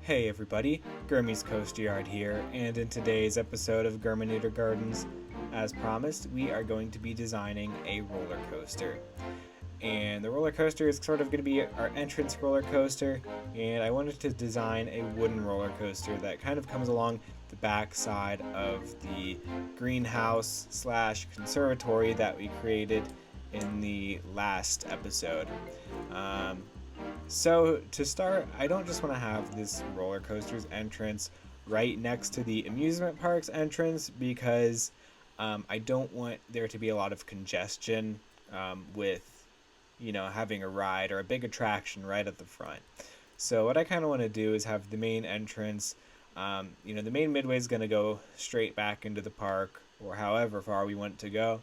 Hey everybody, Gurmy's Coaster Yard here, and in today's episode of Germanator Gardens, as promised, we are going to be designing a roller coaster. And the roller coaster is sort of going to be our entrance roller coaster, and I wanted to design a wooden roller coaster that kind of comes along the back side of the greenhouse slash conservatory that we created in the last episode. So to start, I don't just want to have this roller coaster's entrance right next to the amusement park's entrance because I don't want there to be a lot of congestion with, having a ride or a big attraction right at the front. So what I kind of want to do is have the main entrance, the main midway is going to go straight back into the park or however far we want to go.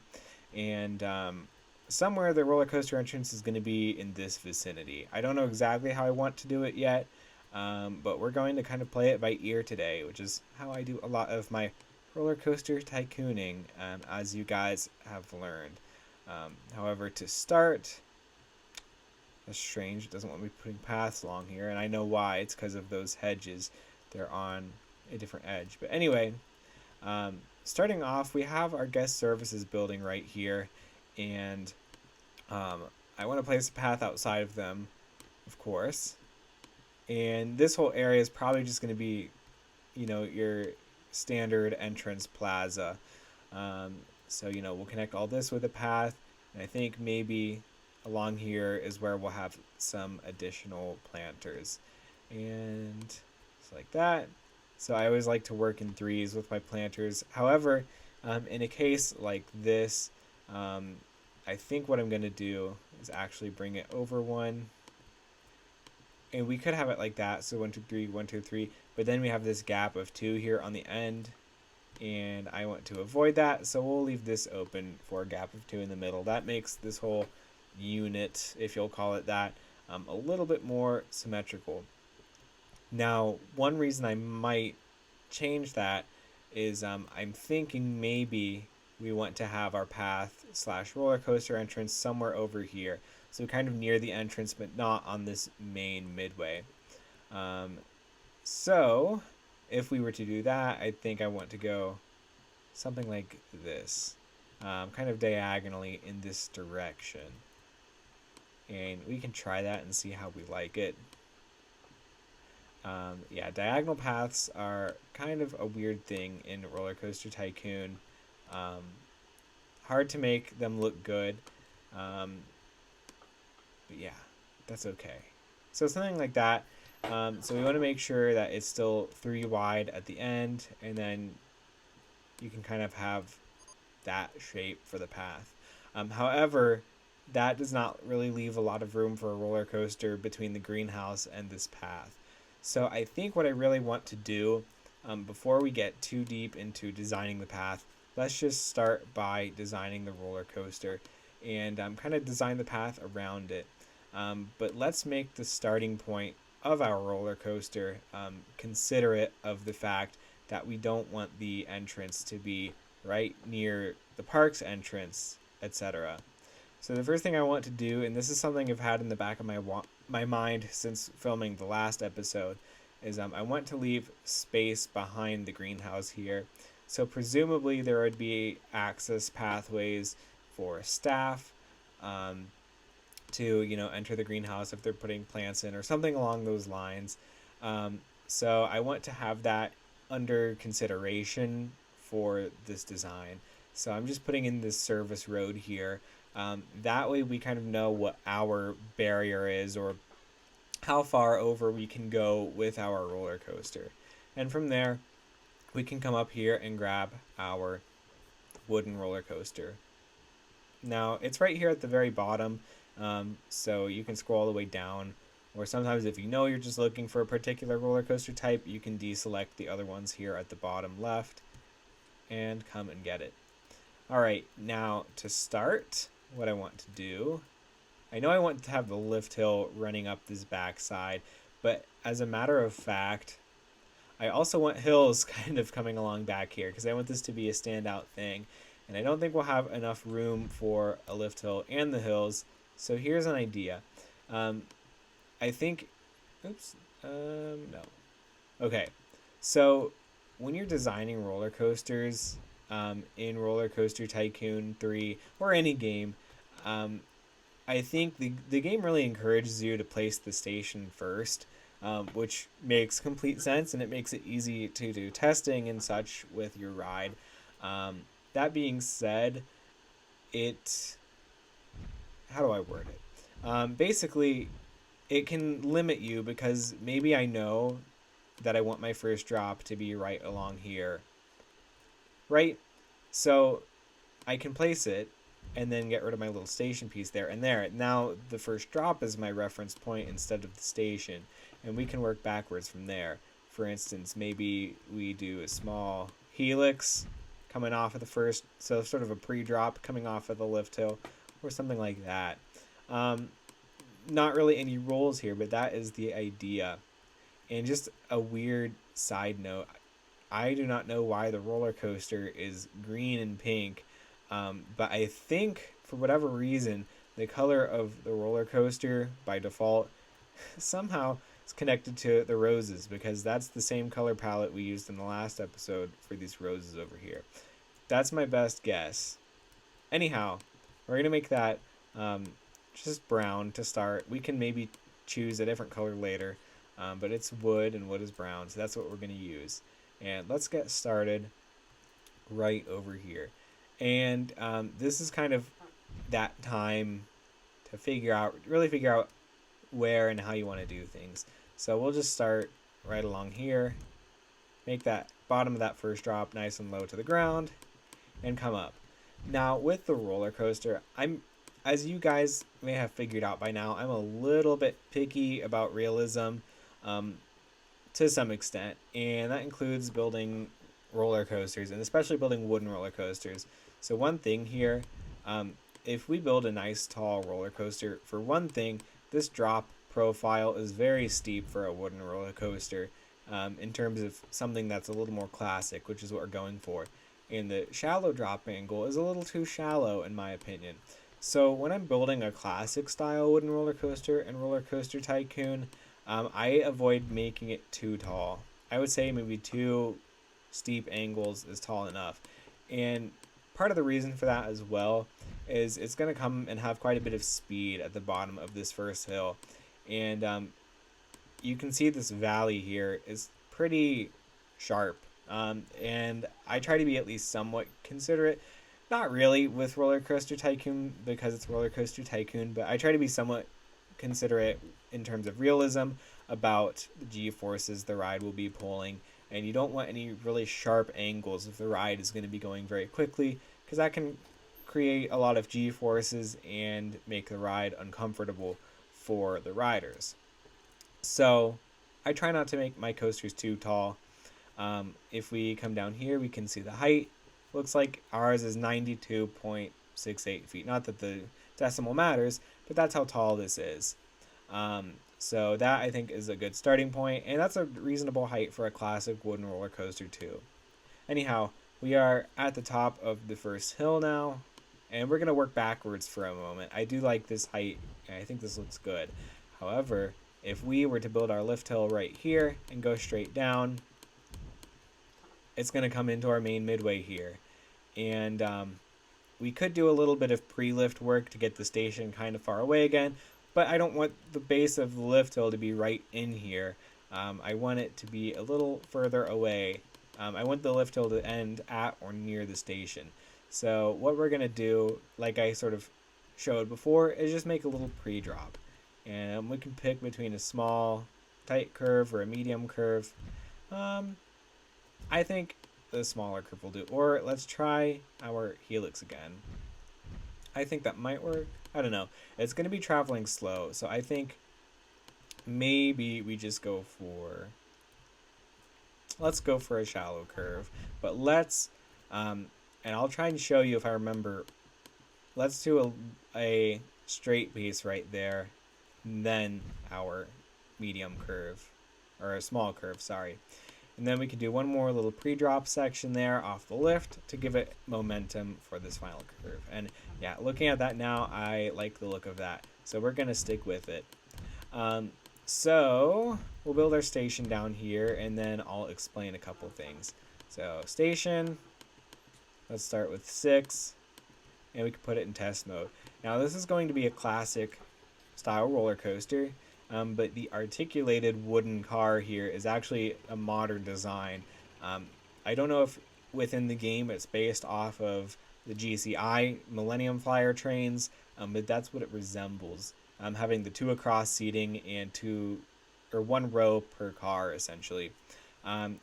And somewhere the roller coaster entrance is going to be in this vicinity. I don't know exactly how I want to do it yet, but we're going to kind of play it by ear today, which is how I do a lot of my roller coaster tycooning, as you guys have learned. However, to start, that's strange. It doesn't want me putting paths along here, and I know why. It's because of those hedges. They're on a different edge. But anyway, starting off, we have our guest services building right here. And I want to place a path outside of them, of course. And this whole area is probably just going to be, your standard entrance plaza. So, we'll connect all this with a path. And I think maybe along here is where we'll have some additional planters. And just like that. So I always like to work in threes with my planters. However, in a case like this, I think what I'm going to do is actually bring it over one. And we could have it like that. So 1, 2, 3, 1, 2, 3. But then we have this gap of 2 here on the end. And I want to avoid that. So we'll leave this open for a gap of 2 in the middle. That makes this whole unit, if you'll call it that, a little bit more symmetrical. Now, one reason I might change that is I'm thinking maybe we want to have our path slash roller coaster entrance somewhere over here. So kind of near the entrance, but not on this main midway. So if we were to do that, I think I want to go something like this, kind of diagonally in this direction. And we can try that and see how we like it. Diagonal paths are kind of a weird thing in Roller Coaster Tycoon. Hard to make them look good, but yeah, that's okay. So something like that. So we want to make sure that it's still 3 wide at the end, and then you can kind of have that shape for the path. However, that does not really leave a lot of room for a roller coaster between the greenhouse and this path. So I think what I really want to do, before we get too deep into designing the path, let's just start by designing the roller coaster and kind of design the path around it. But let's make the starting point of our roller coaster considerate of the fact that we don't want the entrance to be right near the park's entrance, etc. So the first thing I want to do, and this is something I've had in the back of my mind since filming the last episode, is I want to leave space behind the greenhouse here. So presumably there would be access pathways for staff to enter the greenhouse if they're putting plants in or something along those lines. So I want to have that under consideration for this design. So I'm just putting in this service road here. That way we kind of know what our barrier is or how far over we can go with our roller coaster. And from there, we can come up here and grab our wooden roller coaster. Now, it's right here at the very bottom, so you can scroll all the way down, or sometimes if you're just looking for a particular roller coaster type, you can deselect the other ones here at the bottom left and come and get it. Alright, now to start, what I want to do, I know I want to have the lift hill running up this backside, but as a matter of fact, I also want hills kind of coming along back here because I want this to be a standout thing. And I don't think we'll have enough room for a lift hill and the hills. So here's an idea. I think, no. Okay, so when you're designing roller coasters in Roller Coaster Tycoon 3 or any game, um, I think the game really encourages you to place the station first, which makes complete sense and it makes it easy to do testing and such with your ride. Um, that being said, it how do I word it? Basically, it can limit you because maybe I know that I want my first drop to be right along here, right? So I can place it and then get rid of my little station piece there and there. Now the first drop is my reference point instead of the station, and we can work backwards from there. For instance, maybe we do a small helix coming off of the first, so sort of a pre-drop coming off of the lift hill or something like that. Um, Not really any rules here, but that is the idea. And just a weird side note, I do not know why the roller coaster is green and pink, but I think for whatever reason, the color of the roller coaster by default somehow is connected to the roses because that's the same color palette we used in the last episode for these roses over here. That's my best guess. Anyhow, we're gonna make that um, just brown to start. We can maybe choose a different color later, but it's wood and wood is brown, so that's what we're gonna use. And let's get started right over here. And this is kind of that time to really figure out where and how you want to do things. So we'll just start right along here, make that bottom of that first drop nice and low to the ground, and come up. Now with the roller coaster, as you guys may have figured out by now, I'm a little bit picky about realism um, to some extent, and that includes building roller coasters and especially building wooden roller coasters. So one thing here, um, if we build a nice tall roller coaster, for one thing, this drop profile is very steep for a wooden roller coaster in terms of something that's a little more classic, which is what we're going for. And the shallow drop angle is a little too shallow in my opinion. So when I'm building a classic style wooden roller coaster and Roller Coaster Tycoon, I avoid making it too tall. I would say maybe two steep angles is tall enough. And part of the reason for that as well is it's going to come and have quite a bit of speed at the bottom of this first hill. And you can see this valley here is pretty sharp. And I try to be at least somewhat considerate. Not really with Roller Coaster Tycoon because it's Roller Coaster Tycoon, but I try to be somewhat considerate in terms of realism about the G-forces the ride will be pulling, and you don't want any really sharp angles if the ride is going to be going very quickly because that can create a lot of G-forces and make the ride uncomfortable for the riders. So I try not to make my coasters too tall. If we come down here, we can see the height. Looks like ours is 92.68 feet. Not that the decimal matters, but that's how tall this is. So that I think is a good starting point, and that's a reasonable height for a classic wooden roller coaster too. Anyhow, we are at the top of the first hill now, and we're going to work backwards for a moment. I do like this height, and I think this looks good. However, if we were to build our lift hill right here and go straight down, it's going to come into our main midway here. And we could do a little bit of pre-lift work to get the station kind of far away again, but I don't want the base of the lift hill to be right in here. I want it to be a little further away. I want the lift hill to end at or near the station. So what we're going to do, like I sort of showed before, is just make a little pre-drop. And we can pick between a small, tight curve or a medium curve. I think the smaller curve will do. Or let's try our helix again. I think that might work. I don't know. It's going to be traveling slow, so I think maybe we just go for... Let's go for a shallow curve. But let's... and I'll try and show you if I remember. Let's do a straight piece right there. Then our medium curve. Or a small curve, sorry. And then we can do one more little pre-drop section there off the lift to give it momentum for this final curve. And yeah, looking at that now, I like the look of that. So we're going to stick with it. So we'll build our station down here, and then I'll explain a couple things. So station, let's start with 6, and we can put it in test mode. Now this is going to be a classic style roller coaster, but the articulated wooden car here is actually a modern design. I don't know if within the game it's based off of the GCI Millennium Flyer trains, but that's what it resembles. Having the 2 across seating and 1 row per car essentially.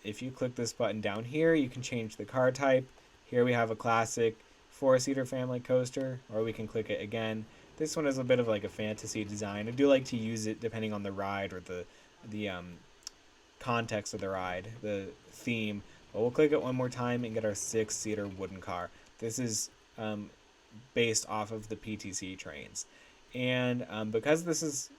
If you click this button down here, you can change the car type. Here we have a classic 4-seater family coaster, or we can click it again. This one is a bit of like a fantasy design. I do like to use it depending on the ride or the context of the ride, the theme. But we'll click it one more time and get our 6-seater wooden car. This is based off of the PTC trains. And because this is,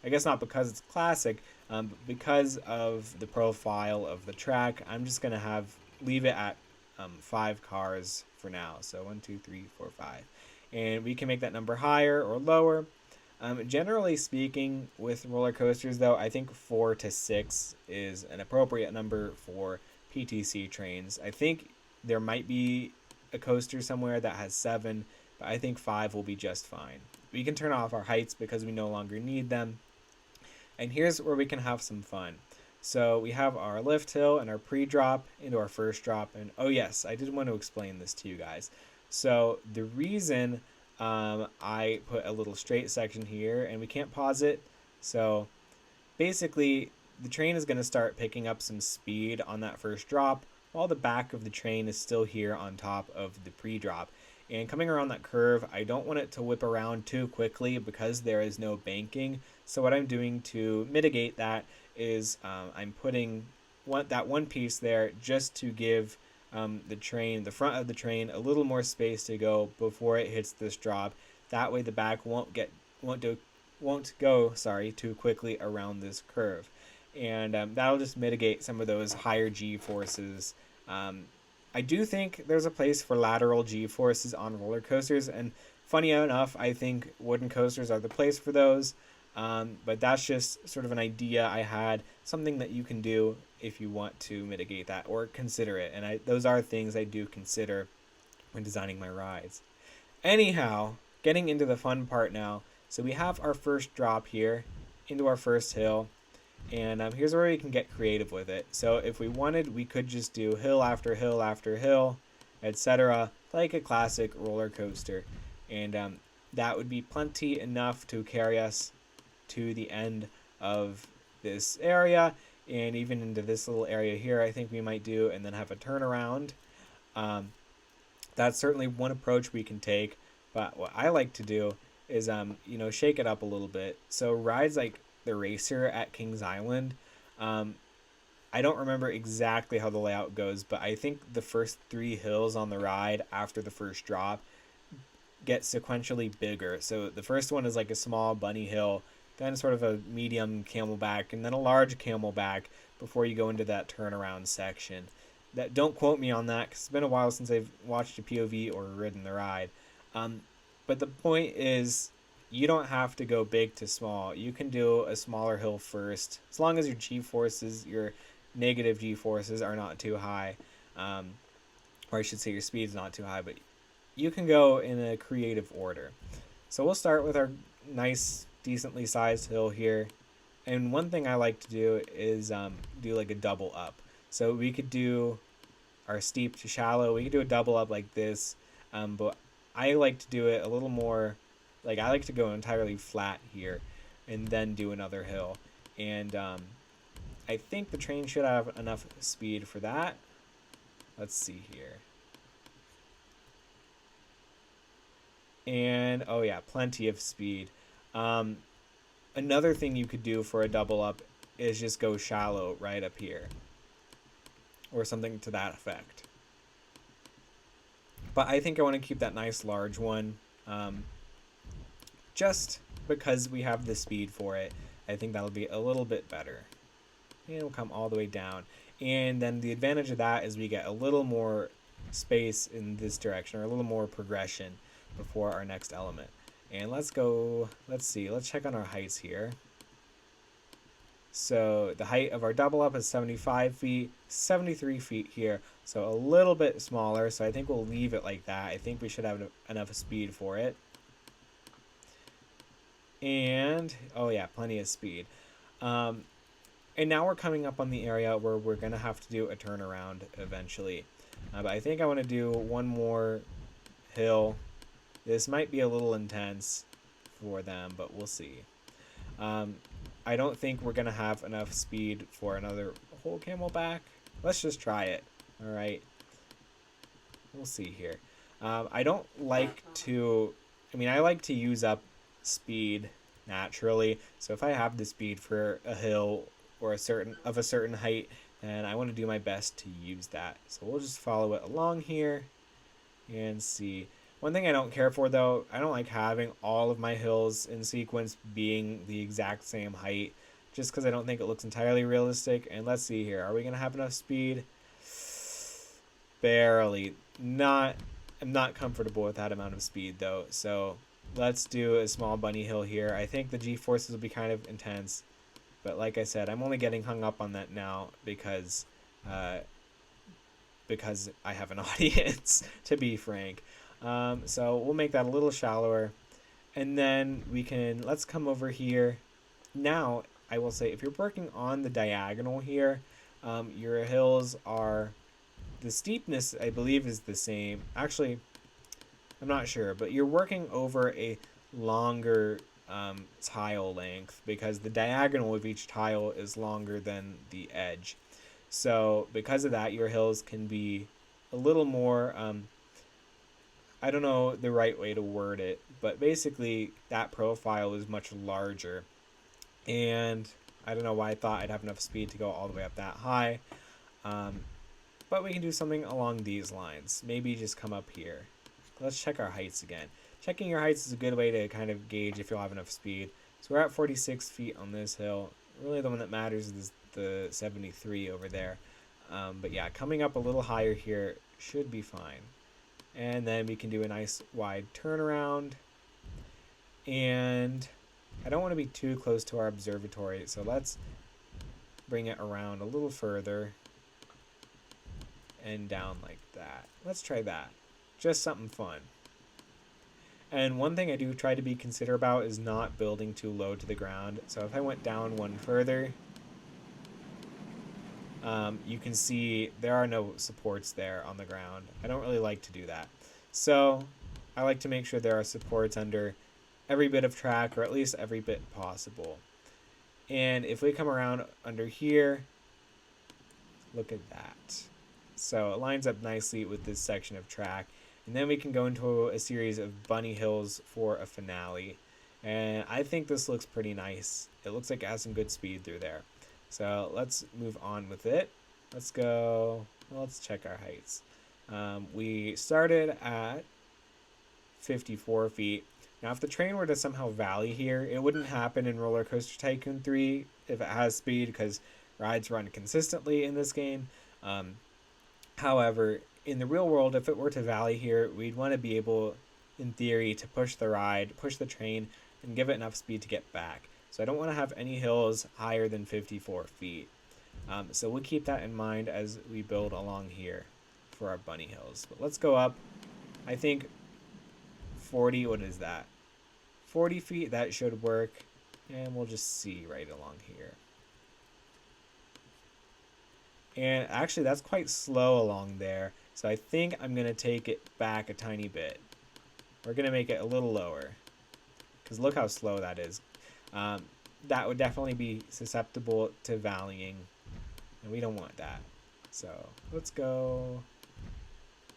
I guess not because it's classic, but because of the profile of the track, I'm just going to leave it at 5 cars for now. So 1, 2, 3, 4, 5. And we can make that number higher or lower. Generally speaking, with roller coasters, though, I think 4 to 6 is an appropriate number for PTC trains. I think there might be a coaster somewhere that has 7, but I think 5 will be just fine. We can turn off our heights because we no longer need them. And here's where we can have some fun. So we have our lift hill and our pre-drop into our first drop. And oh yes, I did want to explain this to you guys. So the reason I put a little straight section here, and we can't pause it. So basically the train is going to start picking up some speed on that first drop while the back of the train is still here on top of the pre-drop. And coming around that curve, I don't want it to whip around too quickly because there is no banking. So what I'm doing to mitigate that is I'm putting that one piece there just to give the front of the train, a little more space to go before it hits this drop. That way the back won't go too quickly around this curve. And that'll just mitigate some of those higher G-forces. I do think there's a place for lateral G-forces on roller coasters, and funny enough, I think wooden coasters are the place for those. But that's just sort of an idea I had, something that you can do if you want to mitigate that or consider it. And those are things I do consider when designing my rides. Anyhow, getting into the fun part now. So we have our first drop here into our first hill. And here's where we can get creative with it. So if we wanted, we could just do hill after hill after hill, etc., like a classic roller coaster. And that would be plenty enough to carry us to the end of this area, and even into this little area here I think we might do, and then have a turnaround. That's certainly one approach we can take, but what I like to do is shake it up a little bit. So rides like the Racer at Kings Island, I don't remember exactly how the layout goes, but I think the first 3 hills on the ride after the first drop get sequentially bigger. So the first one is like a small bunny hill, then sort of a medium camelback, and then a large camelback before you go into that turnaround section. Don't quote me on that because it's been a while since I've watched a POV or ridden the ride. But the point is, you don't have to go big to small. You can do a smaller hill first, as long as your G-forces, your negative G-forces, are not too high. Or I should say your speed's not too high, but you can go in a creative order. So we'll start with our nice, decently sized hill here. And one thing I like to do is do like a double up. So we could do our steep to shallow. We could do a double up like this. But I like to do it a little more, like I like to go entirely flat here and then do another hill. And I think the train should have enough speed for that. Let's see here. And oh yeah, plenty of speed. Another thing you could do for a double up is just go shallow right up here, or something to that effect. But I think I want to keep that nice large one, just because we have the speed for it. I think that'll be a little bit better. And it'll come all the way down. And then the advantage of that is we get a little more space in this direction, or a little more progression before our next element. And let's see, let's check on our heights here. So the height of our double up is 75 feet, 73 feet here. So a little bit smaller. So I think we'll leave it like that. I think we should have enough speed for it. And, oh yeah, plenty of speed. And now we're coming up on the area where we're going to have to do a turnaround eventually. But I think I want to do one more hill. This might be a little intense for them, but we'll see. I don't think we're going to have enough speed for another whole camelback. Let's just try it. All right. We'll see here. I don't like to... I like to use up speed naturally. So if I have the speed for a hill or a certain height, then I want to do my best to use that. So we'll just follow it along here and see. One thing I don't care for, though, I don't like having all of my hills in sequence being the exact same height, just because I don't think it looks entirely realistic. And let's see here. Are we going to have enough speed? Barely. I'm not comfortable with that amount of speed, though. So let's do a small bunny hill here. I think the G-forces will be kind of intense. But like I said, I'm only getting hung up on that now because I have an audience, to be frank. So we'll make that a little shallower. And then let's come over here. Now, I will say, if you're working on the diagonal here, your hills are, the steepness, I believe, is the same. Actually, I'm not sure, but you're working over a longer tile length because the diagonal of each tile is longer than the edge. So because of that, your hills can be a little more, I don't know the right way to word it, but basically that profile is much larger. And I don't know why I thought I'd have enough speed to go all the way up that high. But we can do something along these lines. Maybe just come up here. Let's check our heights again. Checking your heights is a good way to kind of gauge if you'll have enough speed. So we're at 46 feet on this hill. Really the one that matters is the 73 over there. But yeah, coming up a little higher here should be fine. And then we can do a nice wide turnaround. And I don't want to be too close to our observatory, so let's bring it around a little further and down like that. Let's try that. Just something fun. And one thing I do try to be considerate about is not building too low to the ground. So if I went down one further, you can see there are no supports there on the ground. I don't really like to do that. So I like to make sure there are supports under every bit of track, or at least every bit possible. And if we come around under here, look at that. So it lines up nicely with this section of track. And then we can go into a series of bunny hills for a finale. And I think this looks pretty nice. It looks like it has some good speed through there. So let's move on with it. Let's go, well, let's check our heights. We started at 54 feet. Now, if the train were to somehow valley here, it wouldn't happen in Roller Coaster Tycoon 3 if it has speed, because rides run consistently in this game. However, in the real world, if it were to valley here, we'd want to be able, in theory, to push the train, and give it enough speed to get back. So I don't want to have any hills higher than 54 feet. So we'll keep that in mind as we build along here for our bunny hills. But let's go up. I think 40, what is that? 40 feet, that should work. And we'll just see right along here. And actually, that's quite slow along there. So I think I'm going to take it back a tiny bit. We're going to make it a little lower, because look how slow that is. That would definitely be susceptible to valleying, and we don't want that. So let's go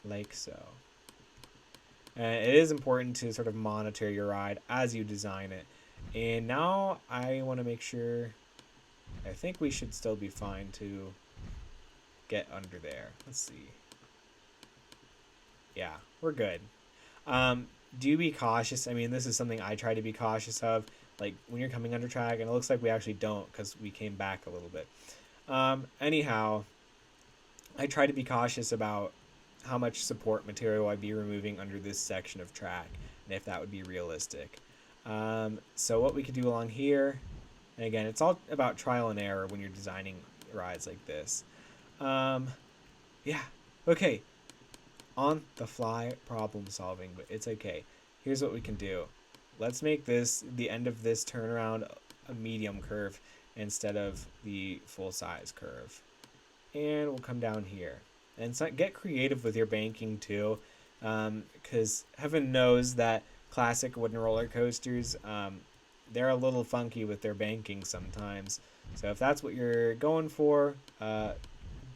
like so. And it is important to sort of monitor your ride as you design it. And now I want to make sure, I think we should still be fine to get under there. Let's see. Yeah, we're good. Do be cautious. I mean, this is something I try to be cautious of, like when you're coming under track, and it looks like we actually don't because we came back a little bit. Anyhow, I try to be cautious about how much support material I'd be removing under this section of track, and if that would be realistic. So what we could do along here, And again, it's all about trial and error when you're designing rides like this. Um, yeah. Okay. On the fly problem solving, but it's okay. Here's what we can do. Let's make this, the end of this turnaround, a medium curve instead of the full size curve. And we'll come down here. And so get creative with your banking too, because heaven knows that classic wooden roller coasters, they're a little funky with their banking sometimes. So if that's what you're going for,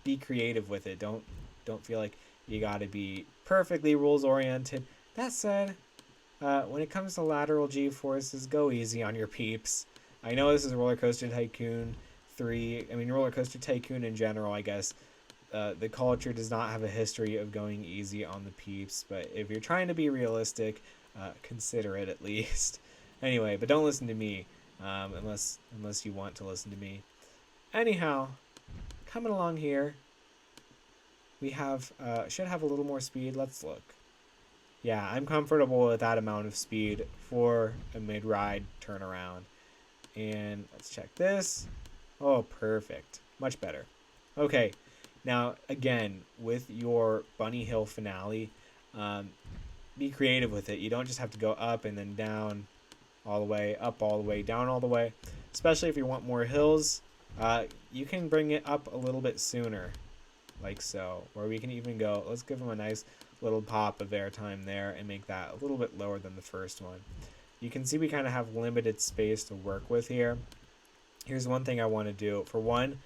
be creative with it. Don't feel like you got to be perfectly rules oriented. That said, when it comes to lateral G-forces, go easy on your peeps. I know this is Roller Coaster Tycoon 3. I mean, Roller Coaster Tycoon in general, I guess. The culture does not have a history of going easy on the peeps, but if you're trying to be realistic, consider it at least. Anyway, but don't listen to me, unless you want to listen to me. Anyhow, coming along here, we have should have a little more speed. Let's look. Yeah, I'm comfortable with that amount of speed for a mid-ride turnaround. And let's check this. Oh, perfect. Much better. Okay, now again, with your Bunny Hill finale, be creative with it. You don't just have to go up and then down all the way, up all the way, down all the way. Especially if you want more hills, you can bring it up a little bit sooner, like so. Or we can even go, let's give them a nice little pop of airtime there and make that a little bit lower than the first one. You can see we kind of have limited space to work with here. Here's one thing I want to do. For one,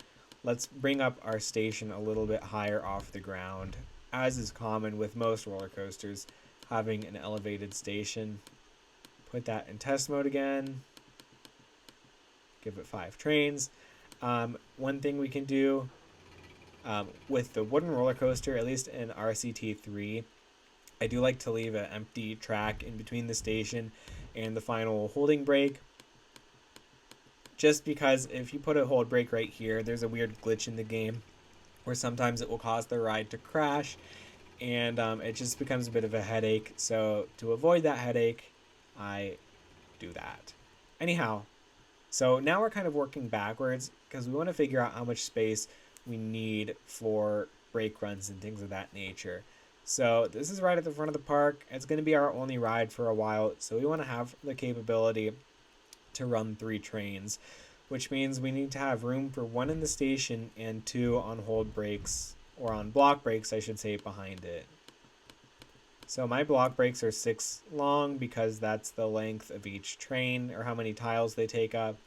let's bring up our station a little bit higher off the ground, as is common with most roller coasters, having an elevated station. Put that in test mode again. Give it 5 trains. One thing we can do with the wooden roller coaster, at least in RCT3, I do like to leave an empty track in between the station and the final holding brake. Just because if you put a hold brake right here, there's a weird glitch in the game where sometimes it will cause the ride to crash, and it just becomes a bit of a headache. So to avoid that headache, I do that. Anyhow, so now we're kind of working backwards because we want to figure out how much space we need for brake runs and things of that nature. So this is right at the front of the park. It's going to be our only ride for a while, so we want to have the capability to run 3 trains, which means we need to have room for 1 in the station and 2 on hold brakes, or on block brakes I should say, behind it. So my block brakes are 6 long because that's the length of each train, or how many tiles they take up.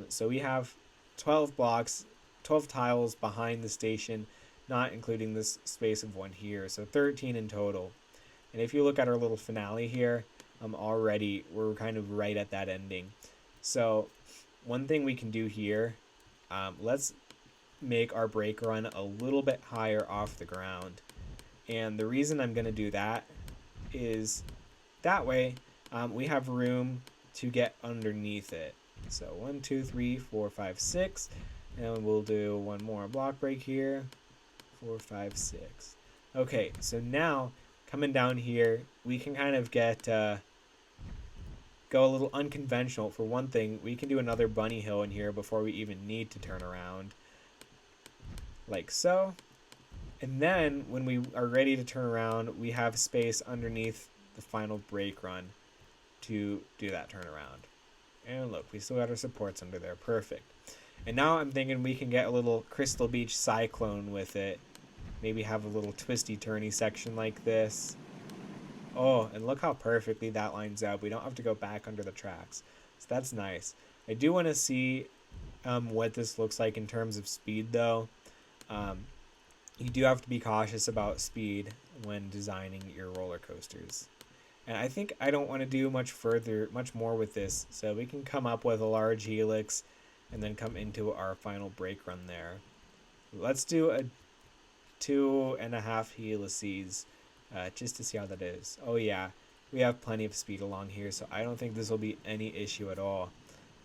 So we have 12 blocks, 12 tiles behind the station, not including this space of 1 here, so 13 in total. And if you look at our little finale here, already we're kind of right at that ending. So one thing we can do here, let's make our brake run a little bit higher off the ground. And the reason I'm going to do that is that way we have room to get underneath it. So 1, 2, 3, 4, 5, 6, and we'll do 1 more block brake here. 4, 5, 6. Okay, so now coming down here, we can kind of get go a little unconventional. For one thing, we can do another bunny hill in here before we even need to turn around, like so. And then when we are ready to turn around, we have space underneath the final brake run to do that turnaround. And look, we still got our supports under there. Perfect. And now I'm thinking we can get a little Crystal Beach Cyclone with it. Maybe have a little twisty turny section like this. Oh, and look how perfectly that lines up. We don't have to go back under the tracks. So that's nice. I do want to see what this looks like in terms of speed, though. You do have to be cautious about speed when designing your roller coasters. And I think I don't want to do much more with this. So we can come up with a large helix and then come into our final brake run there. Let's do a 2.5 helices just to see how that is. Oh yeah, we have plenty of speed along here, so I don't think this will be any issue at all.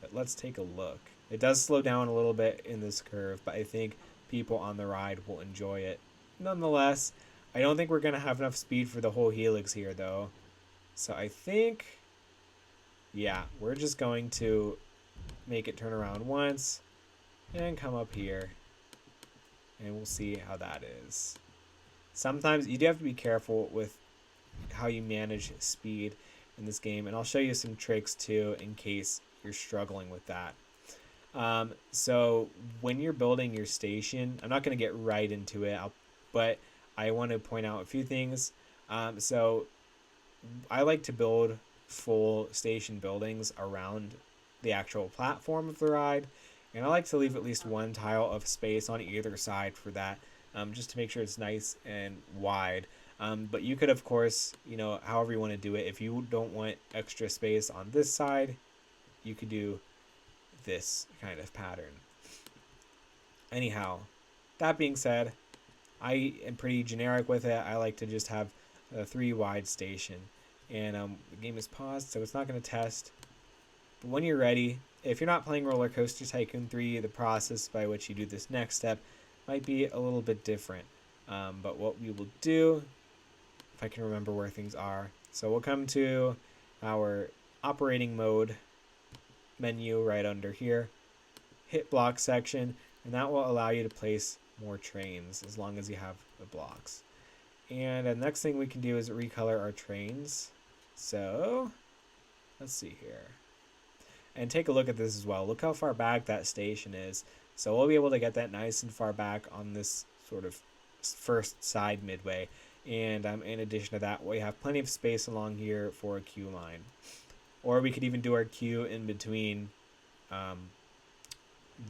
But let's take a look. It does slow down a little bit in this curve, but I think people on the ride will enjoy it. Nonetheless, I don't think we're going to have enough speed for the whole helix here, though. So I think, yeah, we're just going to make it turn around once, and come up here, and we'll see how that is. Sometimes you do have to be careful with how you manage speed in this game, and I'll show you some tricks too in case you're struggling with that. So when you're building your station, I'm not going to get right into it, but I want to point out a few things. So I like to build full station buildings around the actual platform of the ride, and I like to leave at least one tile of space on either side for that, just to make sure it's nice and wide. But you could, of course, however you want to do it. If you don't want extra space on this side, you could do this kind of pattern. Anyhow, that being said, I am pretty generic with it. I like to just have a 3 wide station. And the game is paused, so it's not going to test. But when you're ready, if you're not playing Roller Coaster Tycoon 3, the process by which you do this next step might be a little bit different. But what we will do, if I can remember where things are, so we'll come to our operating mode menu right under here, hit block section, and that will allow you to place more trains as long as you have the blocks. And the next thing we can do is recolor our trains. So let's see here, and take a look at this as well. Look how far back that station is. So we'll be able to get that nice and far back on this sort of first side midway. And in addition to that, we have plenty of space along here for a queue line. Or we could even do our queue in between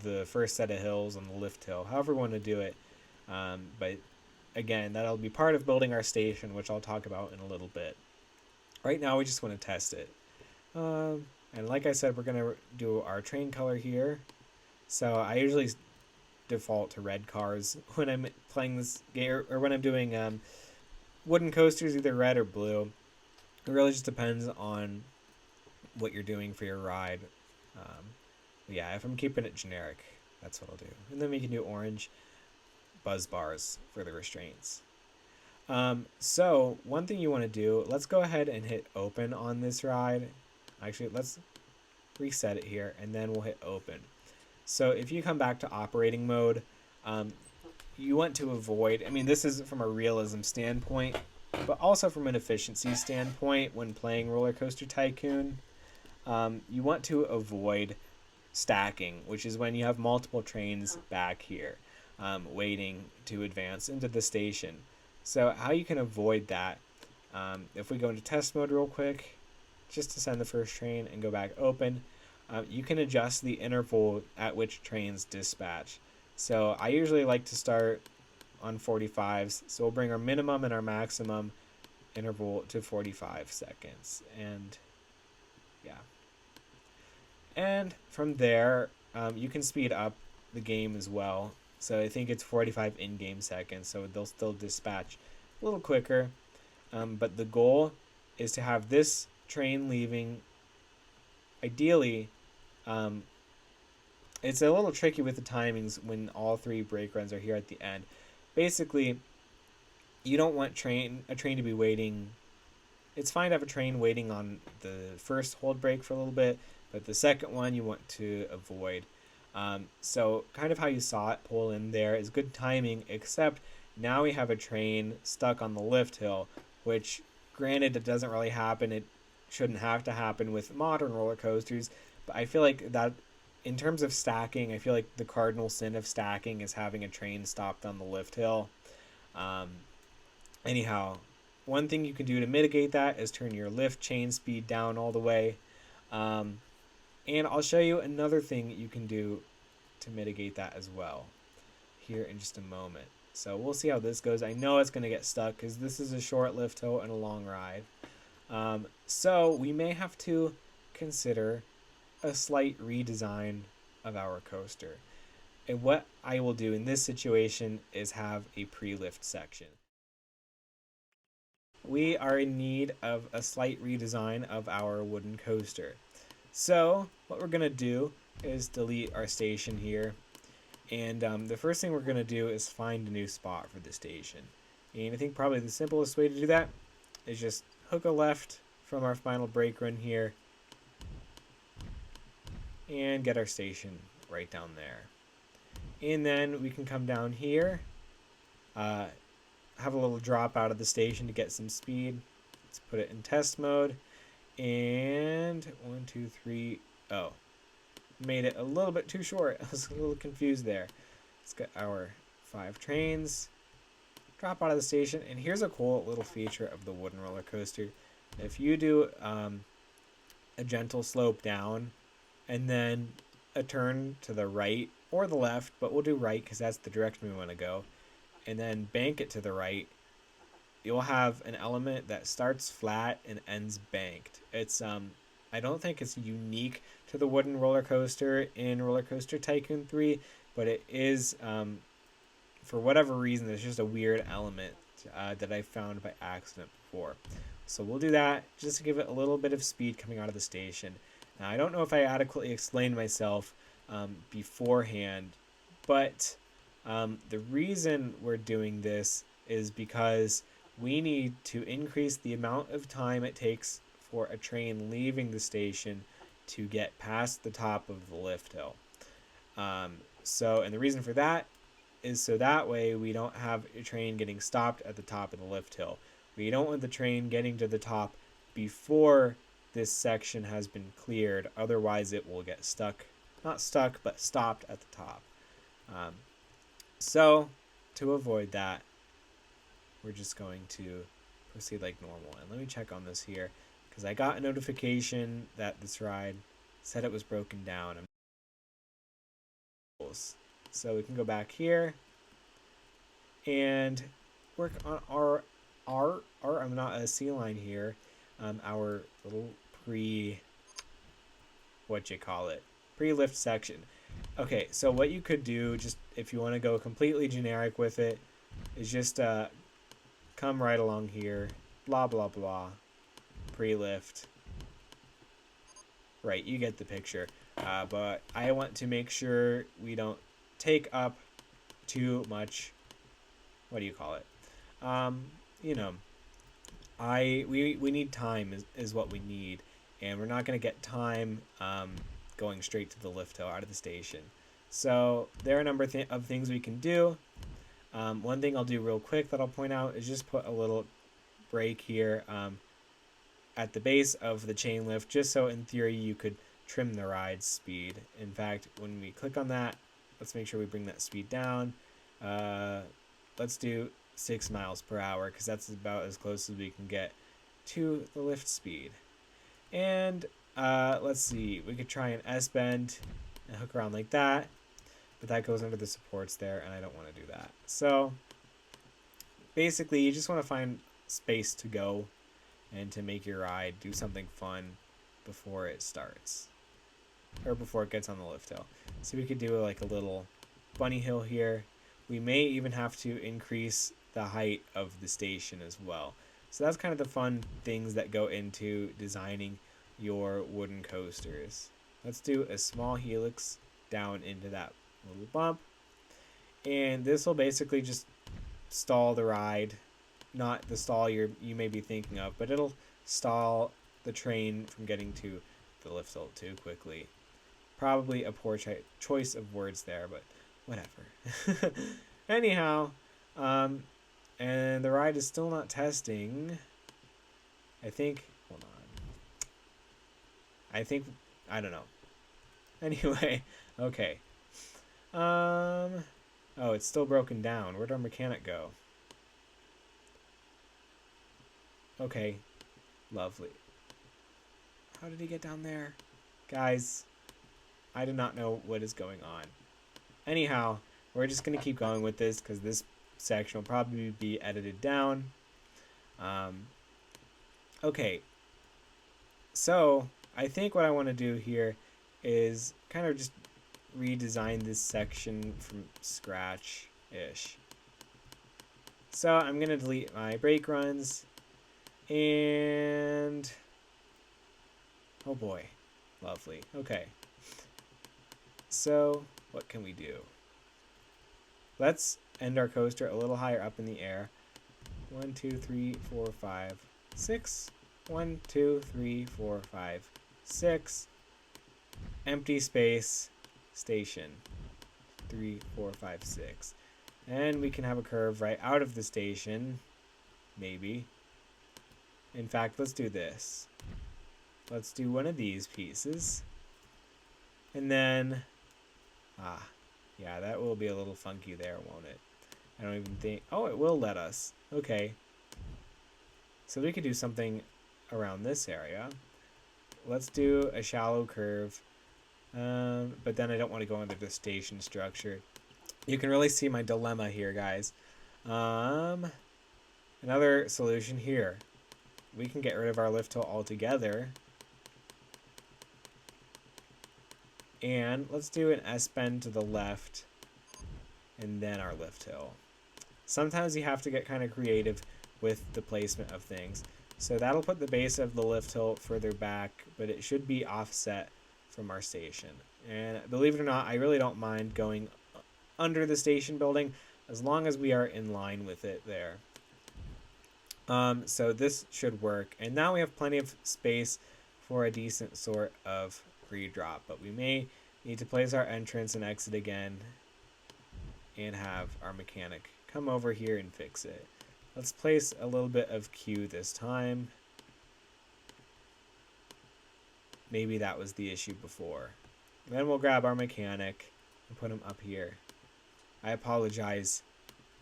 the first set of hills and the lift hill, however we want to do it. But again, that'll be part of building our station, which I'll talk about in a little bit. Right now, we just want to test it. And like I said, we're going to do our train color here. So I usually default to red cars when I'm playing this game, or when I'm doing wooden coasters, either red or blue. It really just depends on what you're doing for your ride. Yeah, if I'm keeping it generic, that's what I'll do. And then we can do orange buzz bars for the restraints. So one thing you want to do, let's go ahead and hit open on this ride. Actually, let's reset it here, and then we'll hit open. So if you come back to operating mode, you want to avoid, this is from a realism standpoint, but also from an efficiency standpoint when playing Roller Coaster Tycoon. You want to avoid stacking, which is when you have multiple trains back here waiting to advance into the station. So how you can avoid that, if we go into test mode real quick, just to send the first train and go back open, you can adjust the interval at which trains dispatch. So I usually like to start on 45s, so we'll bring our minimum and our maximum interval to 45 seconds. And yeah. And from there, you can speed up the game as well. So I think it's 45 in-game seconds, so they'll still dispatch a little quicker. But the goal is to have this train leaving, ideally, it's a little tricky with the timings when all 3 brake runs are here at the end. Basically, you don't want a train to be waiting. It's fine to have a train waiting on the first hold brake for a little bit, but the second one you want to avoid. So kind of how you saw it pull in there is good timing, except now we have a train stuck on the lift hill, which granted it doesn't really happen. It shouldn't have to happen with modern roller coasters, but I feel like that in terms of stacking, I feel like the cardinal sin of stacking is having a train stopped on the lift hill. Anyhow, one thing you can do to mitigate that is turn your lift chain speed down all the way. And I'll show you another thing you can do to mitigate that as well here in just a moment. So we'll see how this goes. I know it's going to get stuck because this is a short lift hill and a long ride. So we may have to consider a slight redesign of our coaster. And what I will do in this situation is have a pre-lift section. We are in need of a slight redesign of our wooden coaster. So what we're going to do is delete our station here. And the first thing we're going to do is find a new spot for the station. And I think probably the simplest way to do that is just hook a left from our final brake run here. and get our station right down there. And then we can come down here, have a little drop out of the station to get some speed. Let's put it in test mode. And 1, 2, 3. Oh, made it a little bit too short. I was a little confused there. Let's get our 5 trains. Drop out of the station. And here's a cool little feature of the wooden roller coaster. If you do a gentle slope down and then a turn to the right or the left, but we'll do right because that's the direction we want to go, and then bank it to the right, you'll have an element that starts flat and ends banked. It's I don't think it's unique to the wooden roller coaster in Roller Coaster Tycoon 3, but it is for whatever reason it's just a weird element that I found by accident before. So we'll do that just to give it a little bit of speed coming out of the station. Now I don't know if I adequately explained myself beforehand, but the reason we're doing this is because we need to increase the amount of time it takes for a train leaving the station to get past the top of the lift hill. And the reason for that is so that way we don't have a train getting stopped at the top of the lift hill. We don't want the train getting to the top before this section has been cleared, otherwise it will get stuck. Not stuck, but stopped at the top. So to avoid that, we're just going to proceed like normal. And let me check on this here, because I got a notification that this ride said it was broken down. So we can go back here and work on our I'm not a C line here, our little pre-lift section. Okay, so what you could do, just if you want to go completely generic with it, is just come right along here, blah blah blah, pre-lift. Right, you get the picture. But I want to make sure we don't take up too much, what do you call it? We need time is what we need, and we're not going to get time going straight to the lift hill out of the station. So there are a number of things we can do. One thing I'll do real quick that I'll point out is just put a little break here at the base of the chain lift, just so in theory you could trim the ride speed. In fact, when we click on that, let's make sure we bring that speed down. Let's do 6 miles per hour because that's about as close as we can get to the lift speed. And let's see, we could try an S-bend and hook around like that, but that goes under the supports there and I don't want to do that. So basically you just want to find space to go and to make your ride do something fun before it starts, or before it gets on the lift hill. So we could do like a little bunny hill here. We may even have to increase the height of the station as well. So that's kind of the fun things that go into designing your wooden coasters. Let's do a small helix down into that little bump, and this will basically just stall the ride. Not the stall you may be thinking of, but it'll stall the train from getting to the lift hill too quickly. Probably a poor choice of words there, but whatever. Anyhow, and the ride is still not testing. I think, hold on. I don't know. Anyway, okay. Oh, it's still broken down. Where'd our mechanic go? Okay, lovely. How did he get down there? Guys, I do not know what is going on. Anyhow, we're just going to keep going with this because this section will probably be edited down. Okay, so I think what I want to do here is kind of just redesign this section from scratch-ish. So I'm going to delete my brake runs, and oh boy, lovely. Okay, so what can we do? Let's end our coaster a little higher up in the air. 1, 2, 3, 4, 5, 6. 1, 2, 3, 4, 5, 6. empty space, station. 3, 4, 5, 6. And we can have a curve right out of the station. Maybe. In fact, let's do this. Let's do one of these pieces. And then... yeah, that will be a little funky there, won't it? I don't even think... Oh, it will let us. Okay. So we could do something around this area. Let's do a shallow curve. But then I don't want to go under the station structure. You can really see my dilemma here, guys. Another solution here. We can get rid of our lift hill altogether. And let's do an S-bend to the left. And then our lift hill. Sometimes you have to get kind of creative with the placement of things. So that'll put the base of the lift hill further back, but it should be offset from our station. And believe it or not, I really don't mind going under the station building as long as we are in line with it there. So this should work. And now we have plenty of space for a decent sort of pre-drop, but we may need to place our entrance and exit again and have our mechanic come over here and fix it. Let's place a little bit of Q this time. Maybe that was the issue before. Then we'll grab our mechanic and put him up here. I apologize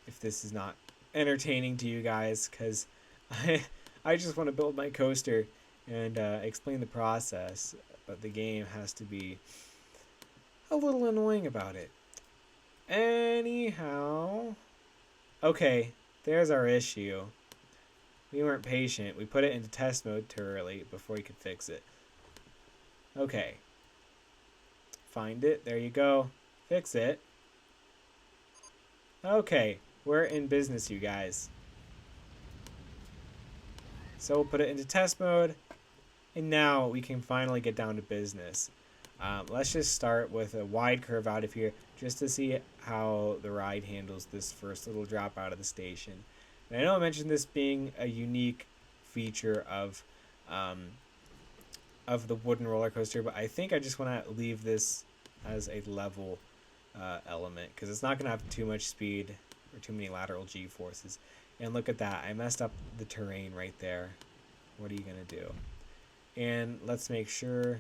if this is not entertaining to you guys, because I just want to build my coaster and explain the process, but the game has to be a little annoying about it. Anyhow, okay, there's our issue. We weren't patient. We put it into test mode too early before we could fix it. Okay. Find it. There you go. Fix it. Okay, we're in business, you guys. So we'll put it into test mode, and now we can finally get down to business. Let's just start with a wide curve out of here just to see how the ride handles this first little drop out of the station. And I know I mentioned this being a unique feature of the wooden roller coaster, but I think I just want to leave this as a level element, because it's not going to have too much speed or too many lateral G-forces. And look at that, I messed up the terrain right there. What are you going to do? And let's make sure...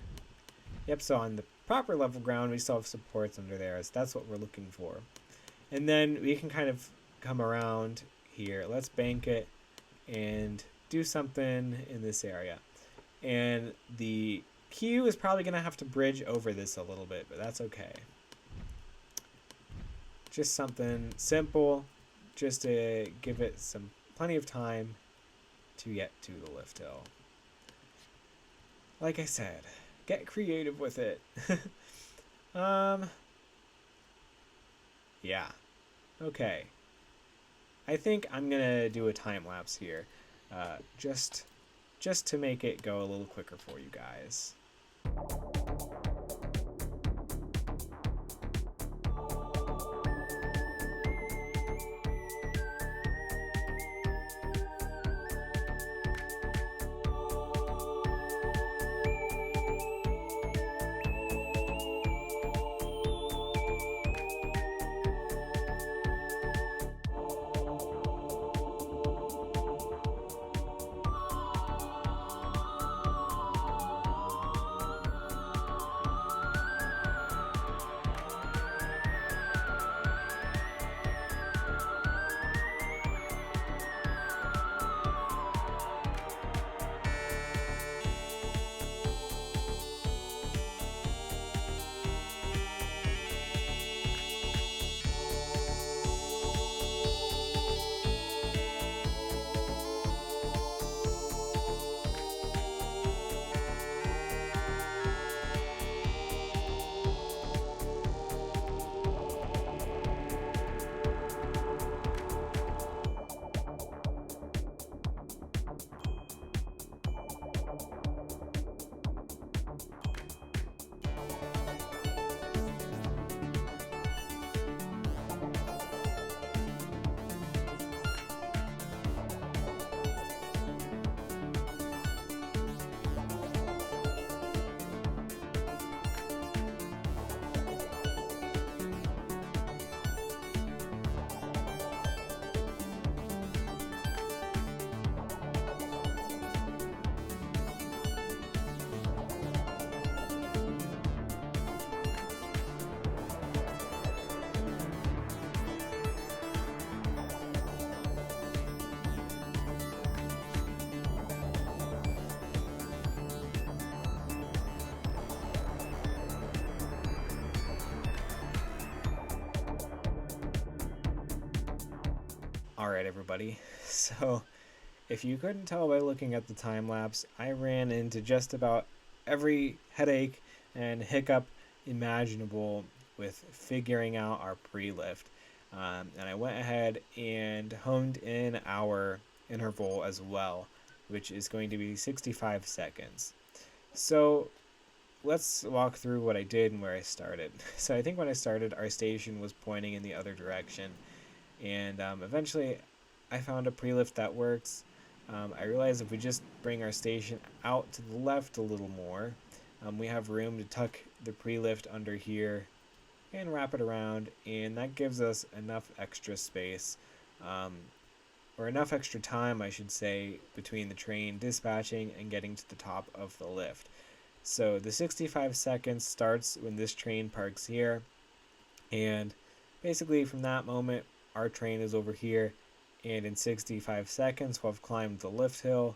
Yep, so on the proper level ground, we still have supports under there, so that's what we're looking for. And then we can kind of come around here. Let's bank it and do something in this area. And the Q is probably going to have to bridge over this a little bit, but that's okay. Just something simple, just to give it plenty of time to get to the lift hill. Like I said, get creative with it. Yeah. Okay. I think I'm gonna do a time lapse here, just to make it go a little quicker for you guys. Alright, everybody. So, if you couldn't tell by looking at the time lapse, I ran into just about every headache and hiccup imaginable with figuring out our pre-lift. And I went ahead and honed in our interval as well, which is going to be 65 seconds. So, let's walk through what I did and where I started. So, I think when I started, our station was pointing in the other direction. And eventually, I found a pre-lift that works. I realized if we just bring our station out to the left a little more, we have room to tuck the pre-lift under here and wrap it around, and that gives us enough extra space, um, or enough extra time, I should say, between the train dispatching and getting to the top of the lift. So the 65 seconds starts when this train parks here, and basically from that moment, our train is over here, and in 65 seconds we'll have climbed the lift hill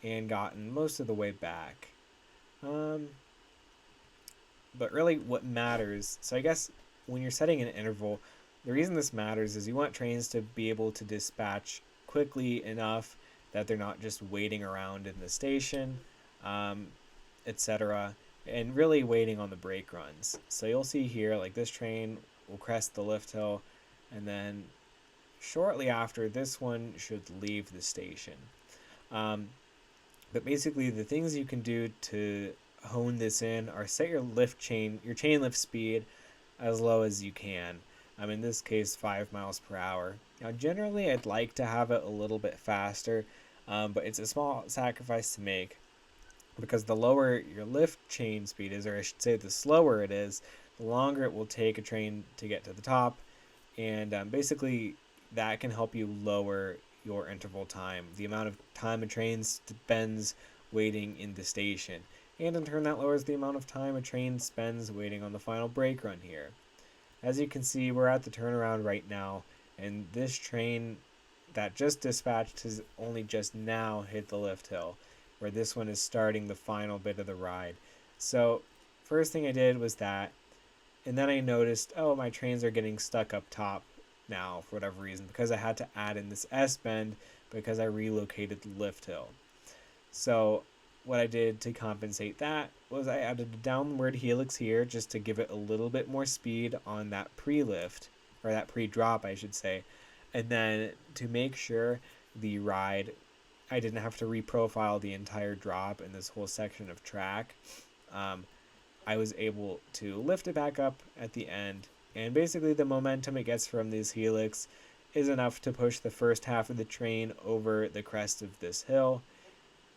and gotten most of the way back. But really what matters, so I guess when you're setting an interval, the reason this matters is you want trains to be able to dispatch quickly enough that they're not just waiting around in the station, etc., and really waiting on the brake runs. So you'll see here, like this train will crest the lift hill, and then shortly after, this one should leave the station. But basically, the things you can do to hone this in are set your chain lift speed as low as you can. In this case, 5 miles per hour. Now, generally, I'd like to have it a little bit faster, but it's a small sacrifice to make, because the lower your lift chain speed is, or I should say the slower it is, the longer it will take a train to get to the top, and basically that can help you lower your interval time, the amount of time a train spends waiting in the station, and in turn that lowers the amount of time a train spends waiting on the final brake run here. As you can see, we're at the turnaround right now, and this train that just dispatched has only just now hit the lift hill, where this one is starting the final bit of the ride. So first thing I did was that, and then I noticed, oh, my trains are getting stuck up top now for whatever reason, because I had to add in this S-bend because I relocated the lift hill. So what I did to compensate that was I added a downward helix here just to give it a little bit more speed on that pre-lift, or that pre-drop I should say, and then to make sure the ride, I didn't have to reprofile the entire drop in this whole section of track. I was able to lift it back up at the end, and basically the momentum it gets from this helix is enough to push the first half of the train over the crest of this hill,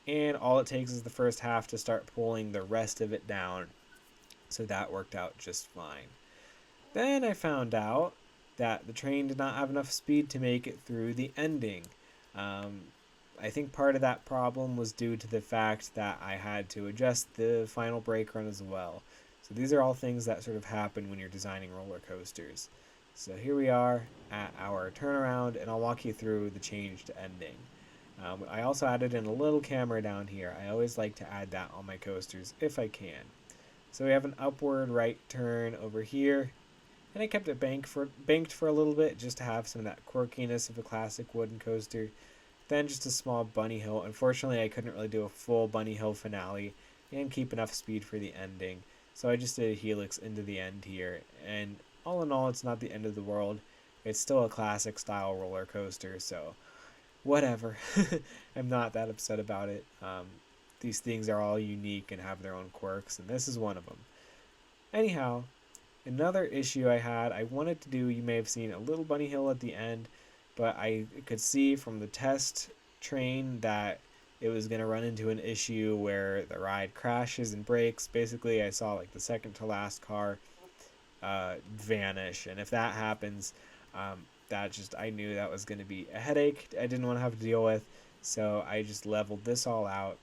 and all it takes is the first half to start pulling the rest of it down, so that worked out just fine. Then I found out that the train did not have enough speed to make it through the ending. I think part of that problem was due to the fact that I had to adjust the final brake run as well. So these are all things that sort of happen when you're designing roller coasters. So here we are at our turnaround, and I'll walk you through the change to ending. I also added in a little camera down here. I always like to add that on my coasters if I can. So we have an upward right turn over here, and I kept it banked for a little bit just to have some of that quirkiness of a classic wooden coaster. Then just a small bunny hill. Unfortunately, I couldn't really do a full bunny hill finale and keep enough speed for the ending, so I just did a helix into the end here, and all in all, it's not the end of the world. It's still a classic style roller coaster, so whatever. I'm not that upset about it. These things are all unique and have their own quirks, and this is one of them. Anyhow, another issue I had, I wanted to do, you may have seen a little bunny hill at the end, but I could see from the test train that it was going to run into an issue where the ride crashes and breaks. Basically, I saw like the second to last car vanish, and if that happens, I knew that was going to be a headache I didn't want to have to deal with, so I just leveled this all out.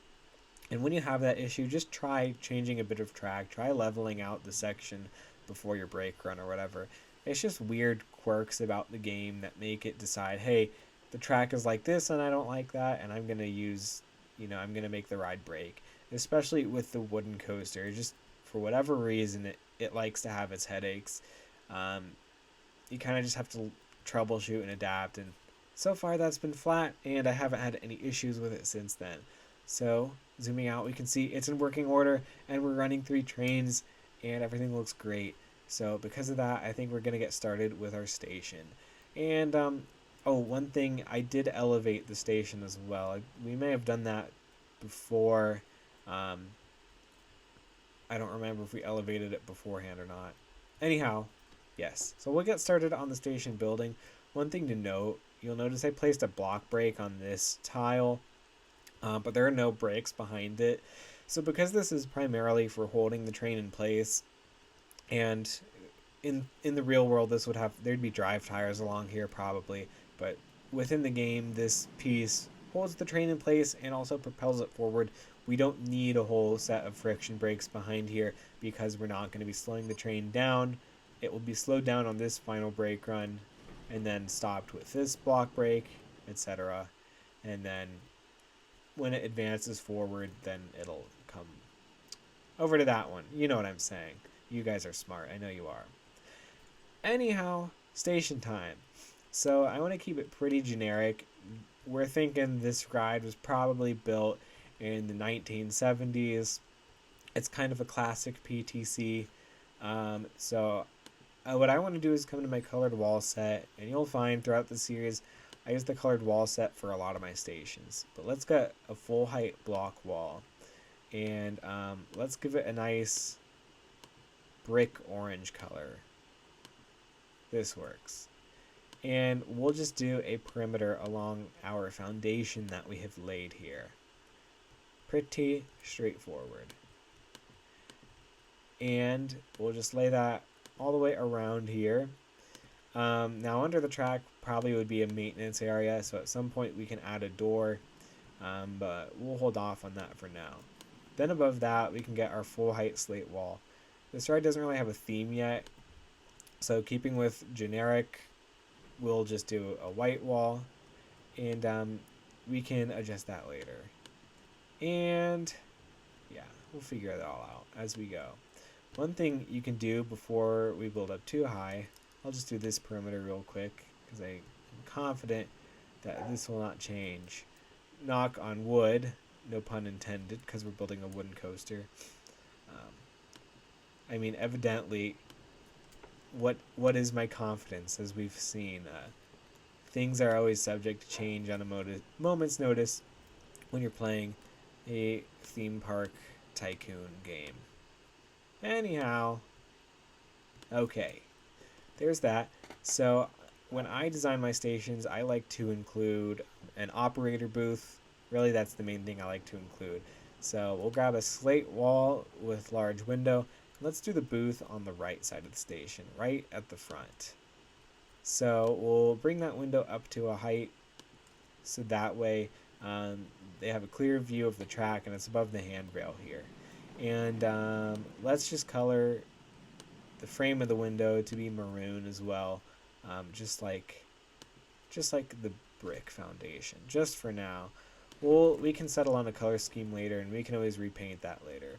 And when you have that issue, just try changing a bit of track, try leveling out the section before your brake run or whatever. It's just weird quirks about the game that make it decide, hey, the track is like this and I don't like that, and I'm going to make the ride break. Especially with the wooden coaster, just for whatever reason, it likes to have its headaches. You kind of just have to troubleshoot and adapt, and so far that's been flat, and I haven't had any issues with it since then. So zooming out, we can see it's in working order, and we're running 3 trains, and everything looks great. So because of that, I think we're going to get started with our station. And oh, one thing, I did elevate the station as well. We may have done that before. um, I don't remember if we elevated it beforehand or not. Anyhow, yes. So we'll get started on the station building. One thing to note, you'll notice I placed a block break on this tile, but there are no breaks behind it. So because this is primarily for holding the train in place, and in the real world this would have, there'd be drive tires along here probably, but within the game this piece holds the train in place and also propels it forward. We don't need a whole set of friction brakes behind here because we're not going to be slowing the train down. It will be slowed down on this final brake run and then stopped with this block brake, etc. And then when it advances forward, then it'll come over to that one. You know what I'm saying. You guys are smart. I know you are. Anyhow, station time. So I want to keep it pretty generic. We're thinking this ride was probably built in the 1970s. It's kind of a classic PTC. What I want to do is come to my colored wall set, and you'll find throughout the series I use the colored wall set for a lot of my stations. But let's get a full height block wall, and let's give it a nice brick orange color. This works. And we'll just do a perimeter along our foundation that we have laid here. Pretty straightforward. And we'll just lay that all the way around here. Now under the track probably would be a maintenance area, so at some point we can add a door, but we'll hold off on that for now. Then above that we can get our full height slate wall. This ride doesn't really have a theme yet, so keeping with generic, we'll just do a white wall, and we can adjust that later. And yeah, we'll figure that all out as we go. One thing you can do before we build up too high, I'll just do this perimeter real quick because I'm confident that this will not change. Knock on wood, no pun intended, because we're building a wooden coaster. I mean, evidently, what is my confidence? As we've seen, things are always subject to change on a moment's notice when you're playing a theme park tycoon game. Anyhow, okay, there's that. So when I design my stations, I like to include an operator booth. Really, that's the main thing I like to include. So we'll grab a slate wall with large window. Let's do the booth on the right side of the station, right at the front. So we'll bring that window up to a height so that way they have a clear view of the track, and it's above the handrail here. And let's just color the frame of the window to be maroon as well, just like the brick foundation, just for now. We can settle on a color scheme later, and we can always repaint that later.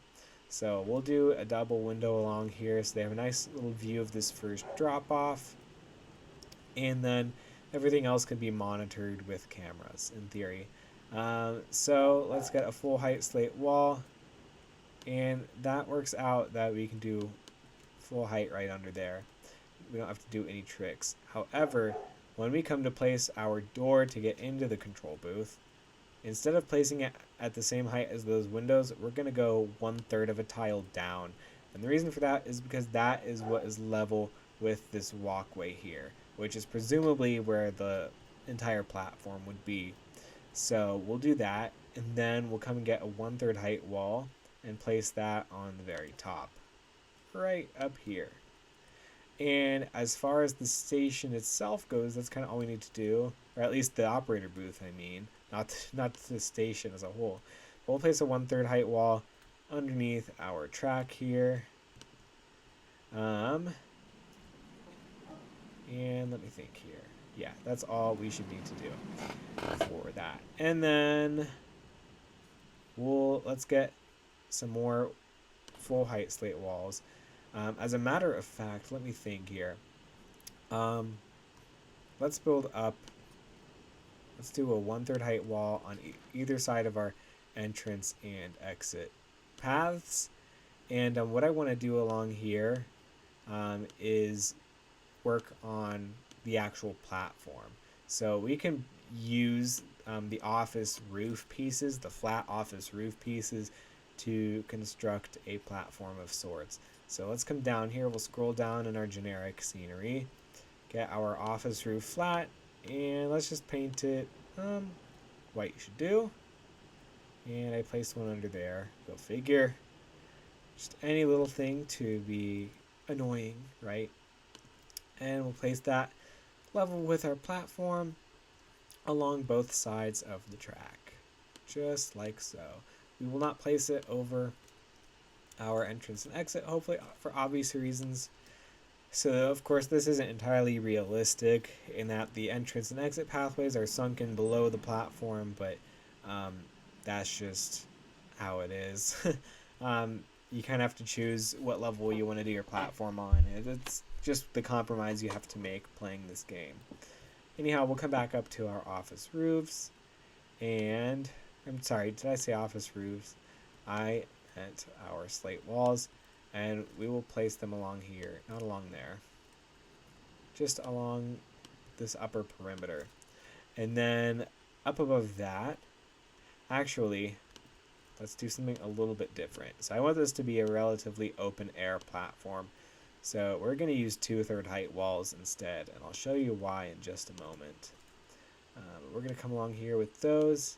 So we'll do a double window along here so they have a nice little view of this first drop off, and then everything else can be monitored with cameras in theory. So let's get a full height slate wall, and that works out that we can do full height right under there. We don't have to do any tricks. However, when we come to place our door to get into the control booth, instead of placing it at the same height as those windows, we're going to go 1/3 of a tile down. And the reason for that is because that is what is level with this walkway here, which is presumably where the entire platform would be. So we'll do that, and then we'll come and get a 1/3 height wall and place that on the very top, right up here. And as far as the station itself goes, that's kind of all we need to do, or at least the operator booth, I mean, not the station as a whole. We'll place a 1/3 height wall underneath our track here. And let me think here. Yeah, that's all we should need to do for that. And then let's get some more full height slate walls. As a matter of fact, let me think here. Let's build up Let's do a 1/3 height wall on either side of our entrance and exit paths. And what I want to do along here is work on the actual platform. So we can use the office roof pieces, the flat office roof pieces, to construct a platform of sorts. So let's come down here. We'll scroll down in our generic scenery, get our office roof flat, and let's just paint it white should do. And I placed one under there. Go figure. Just any little thing to be annoying, right? And we'll place that level with our platform along both sides of the track, just like so. We will not place it over our entrance and exit, hopefully for obvious reasons. So of course this isn't entirely realistic in that the entrance and exit pathways are sunken below the platform, but that's just how it is. You kind of have to choose what level you want to do your platform on. It's just the compromise you have to make playing this game. Anyhow, we'll come back up to our office roofs, and I'm sorry, did I say office roofs? I meant our slate walls, and we will place them along here, not along there, just along this upper perimeter. And then up above that, actually, let's do something a little bit different. So I want this to be a relatively open air platform. So we're going to use 2/3 height walls instead, and I'll show you why in just a moment. We're going to come along here with those.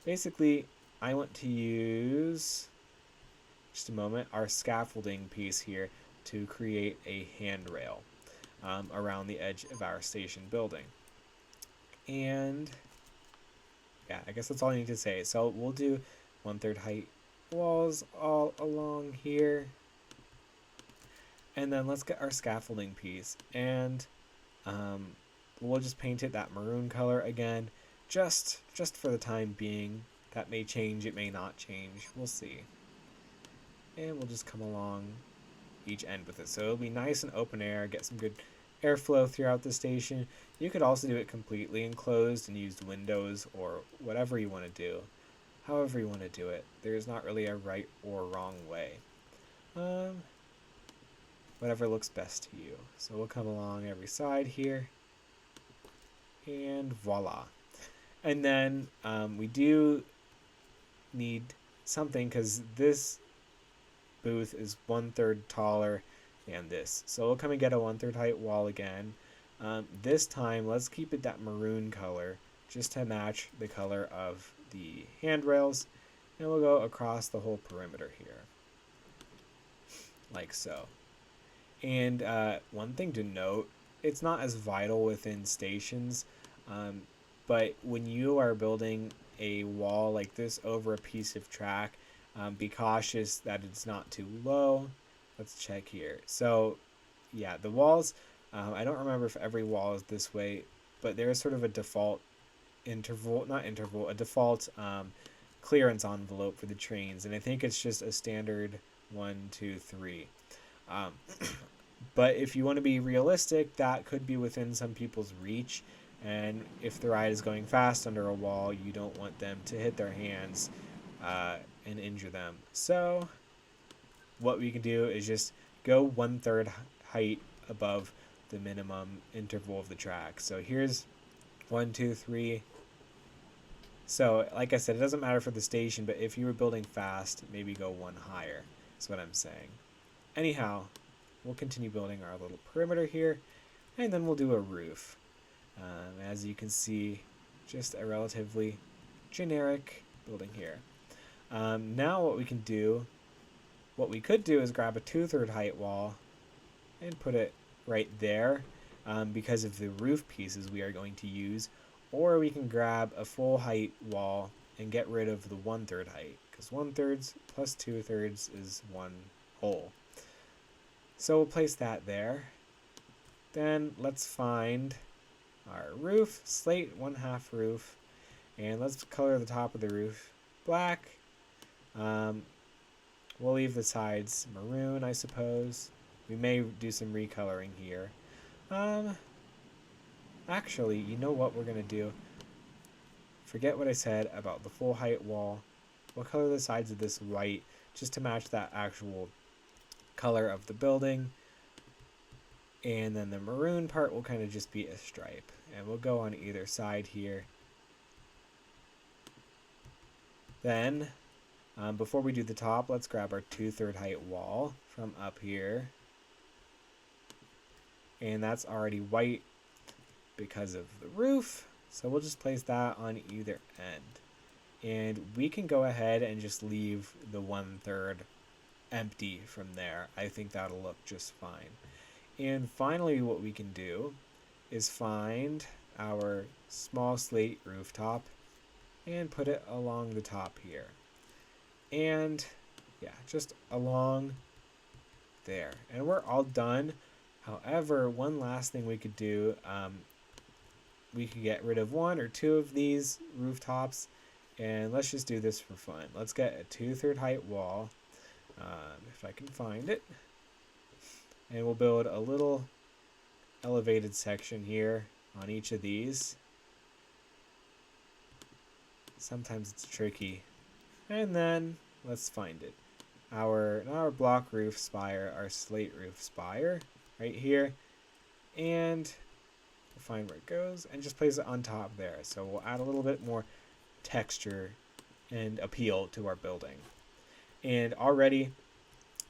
Basically, I want to use, just a moment, our scaffolding piece here to create a handrail around the edge of our station building. And yeah, I guess that's all I need to say. So we'll do 1/3 height walls all along here. And then let's get our scaffolding piece, and we'll just paint it that maroon color again, just for the time being. That may change, it may not change, we'll see. And we'll just come along each end with it, so it'll be nice and open air, get some good airflow throughout the station. You could also do it completely enclosed and use windows or whatever you want to do. However you want to do it, there's not really a right or wrong way. Whatever looks best to you. So we'll come along every side here, and voila. And then we do need something, because this booth is 1/3 taller than this. So we'll come and get a 1/3 height wall again. This time, let's keep it that maroon color, just to match the color of the handrails. And we'll go across the whole perimeter here, like so. And one thing to note, it's not as vital within stations, but when you are building a wall like this over a piece of track, be cautious that it's not too low. Let's check here. So yeah, the walls, I don't remember if every wall is this way, but there is sort of a default a default clearance envelope for the trains, and I think it's just a standard 1, 2, 3. But if you want to be realistic, that could be within some people's reach, and if the ride is going fast under a wall, you don't want them to hit their hands and injure them. So what we can do is just go 1/3 height above the minimum interval of the track. So here's 1, 2, 3. So like I said, it doesn't matter for the station, but if you were building fast, maybe go one higher. That's what I'm saying. Anyhow, we'll continue building our little perimeter here, and then we'll do a roof. As you can see, just a relatively generic building here. Now what we could do is grab a 2/3 height wall and put it right there because of the roof pieces we are going to use, or we can grab a full height wall and get rid of the 1/3 height, because 1/3 plus 2/3 is one whole. So we'll place that there. Then let's find our roof, slate 1/2 roof, and let's color the top of the roof black. We'll leave the sides maroon, I suppose. We may do some recoloring here. Actually, you know what we're gonna do? forget what I said about the full height wall. We'll color the sides of this white just to match that actual color of the building. And then the maroon part will kind of just be a stripe. And we'll go on either side here. Then, before we do the top, let's grab our 2/3 height wall from up here. And that's already white because of the roof. So we'll just place that on either end. And we can go ahead and just leave the 1/3 empty from there. I think that'll look just fine. And finally, what we can do is find our small slate rooftop and put it along the top here. And yeah, just along there. And we're all done. However, one last thing we could do, we could get rid of 1 or 2 of these rooftops, and let's just do this for fun. Let's get a 2/3 height wall, if I can find it, and we'll build a little elevated section here on each of these. Sometimes it's tricky. And then let's find it. Not our block roof spire, our slate roof spire right here. And we'll find where it goes and just place it on top there. So we'll add a little bit more texture and appeal to our building. And already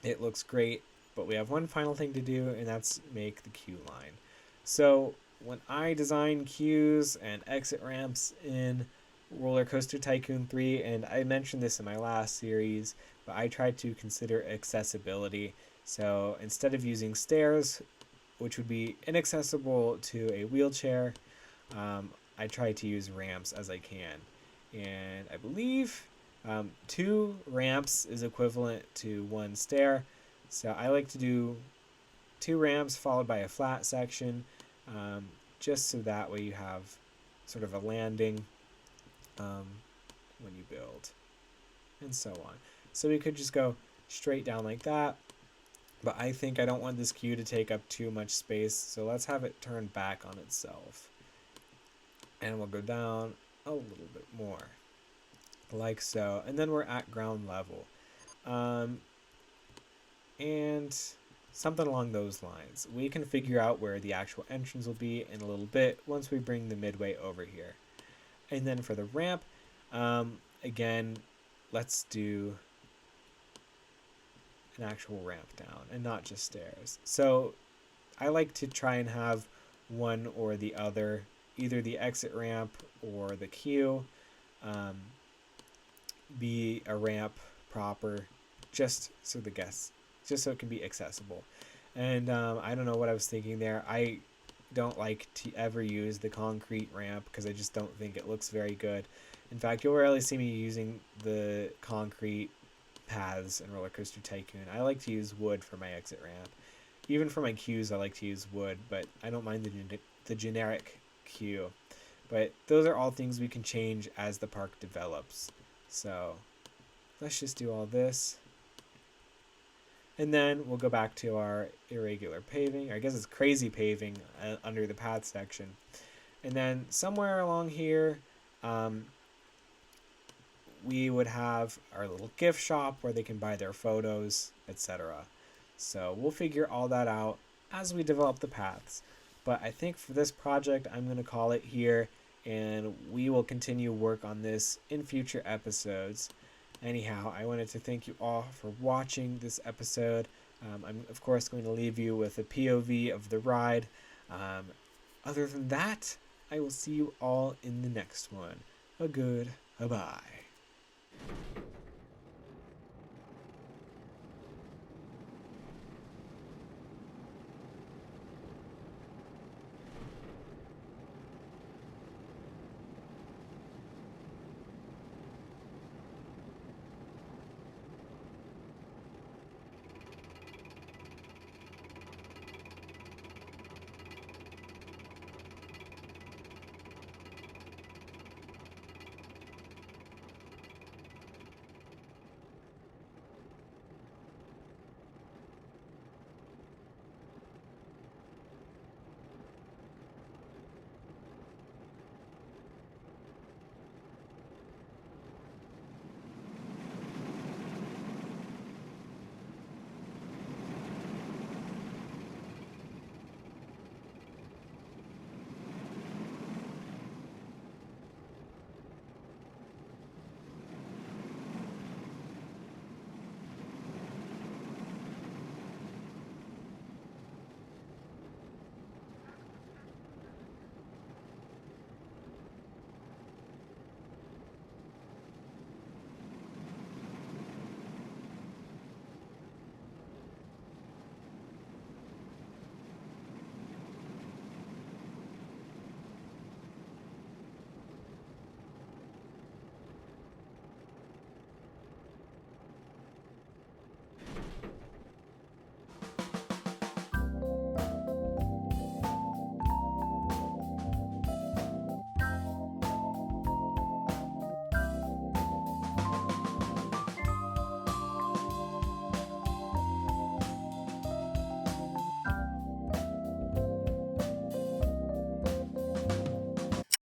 it looks great, but we have one final thing to do, and that's make the queue line. So when I design queues and exit ramps in Roller Coaster Tycoon 3, and I mentioned this in my last series, but I tried to consider accessibility. So instead of using stairs, which would be inaccessible to a wheelchair, I try to use ramps as I can. And I believe 2 ramps is equivalent to 1 stair. So I like to do 2 ramps followed by a flat section, just so that way you have sort of a landing when you build, and so on. So we could just go straight down like that, but I think I don't want this queue to take up too much space, so let's have it turn back on itself. And we'll go down a little bit more, like so, and then we're at ground level. And something along those lines. We can figure out where the actual entrance will be in a little bit once we bring the midway over here. And then for the ramp, again, let's do an actual ramp down and not just stairs. So I like to try and have one or the other, either the exit ramp or the queue, be a ramp proper, just so it can be accessible. And I don't know what I was thinking there. I don't like to ever use the concrete ramp because I just don't think it looks very good. In fact, you'll rarely see me using the concrete paths in Roller Coaster Tycoon. I like to use wood for my exit ramp. Even for my queues, I like to use wood, but I don't mind the generic queue. But those are all things we can change as the park develops. So let's just do all this. And then we'll go back to our irregular paving. I guess it's crazy paving under the path section. And then somewhere along here, we would have our little gift shop where they can buy their photos, etc. So we'll figure all that out as we develop the paths. But I think for this project, I'm going to call it here, and we will continue work on this in future episodes. Anyhow, I wanted to thank you all for watching this episode. I'm, of course, going to leave you with a POV of the ride. Other than that, I will see you all in the next one. A good bye.